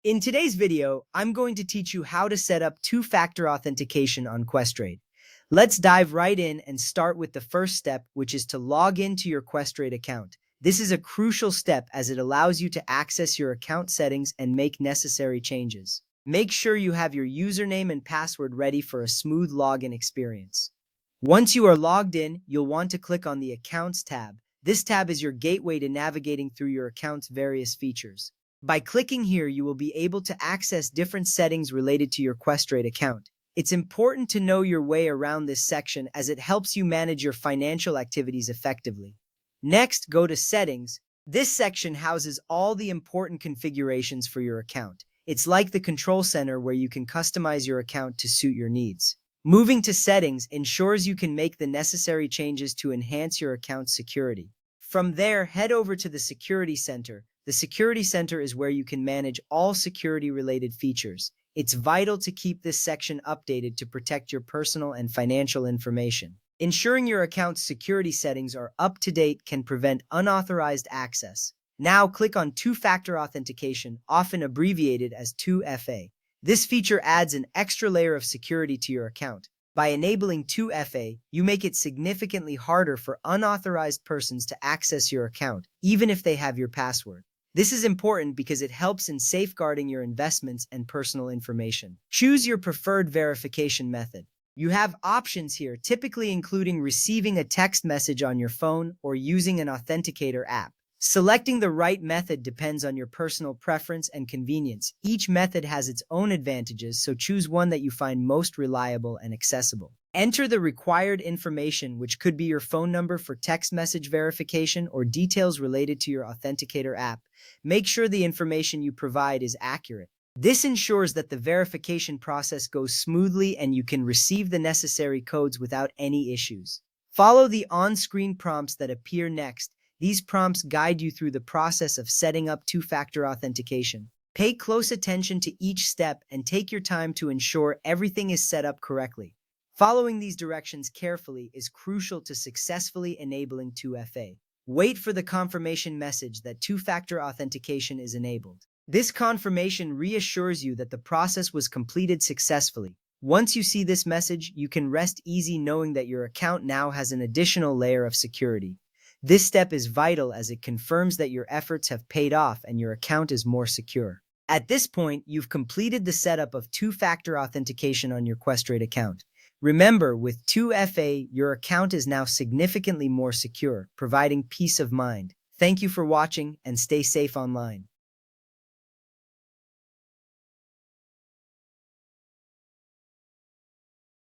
In today's video, I'm going to teach you how to set up two-factor authentication on Questrade. Let's dive right in and start with the first step, which is to log into your Questrade account. This is a crucial step as it allows you to access your account settings and make necessary changes. Make sure you have your username and password ready for a smooth login experience. Once you are logged in, you'll want to click on the Accounts tab. This tab is your gateway to navigating through your account's various features. By clicking here, you will be able to access different settings related to your Questrade account. It's important to know your way around this section as it helps you manage your financial activities effectively. Next, go to Settings. This section houses all the important configurations for your account. It's like the control center where you can customize your account to suit your needs. Moving to Settings ensures you can make the necessary changes to enhance your account's security. From there, head over to the Security Center. The Security Center is where you can manage all security-related features. It's vital to keep this section updated to protect your personal and financial information. Ensuring your account's security settings are up to date can prevent unauthorized access. Now click on Two-Factor Authentication, often abbreviated as 2FA. This feature adds an extra layer of security to your account. By enabling 2FA, you make it significantly harder for unauthorized persons to access your account, even if they have your password. This is important because it helps in safeguarding your investments and personal information. Choose your preferred verification method. You have options here, typically including receiving a text message on your phone or using an authenticator app. Selecting the right method depends on your personal preference and convenience. Each method has its own advantages, so choose one that you find most reliable and accessible. Enter the required information, which could be your phone number for text message verification or details related to your authenticator app. Make sure the information you provide is accurate. This ensures that the verification process goes smoothly and you can receive the necessary codes without any issues. Follow the on-screen prompts that appear next. These prompts guide you through the process of setting up two-factor authentication. Pay close attention to each step and take your time to ensure everything is set up correctly. Following these directions carefully is crucial to successfully enabling 2FA. Wait for the confirmation message that two-factor authentication is enabled. This confirmation reassures you that the process was completed successfully. Once you see this message, you can rest easy knowing that your account now has an additional layer of security. This step is vital as it confirms that your efforts have paid off and your account is more secure. At this point, you've completed the setup of two-factor authentication on your Questrade account. Remember, with 2FA, your account is now significantly more secure, providing peace of mind. Thank you for watching and stay safe online.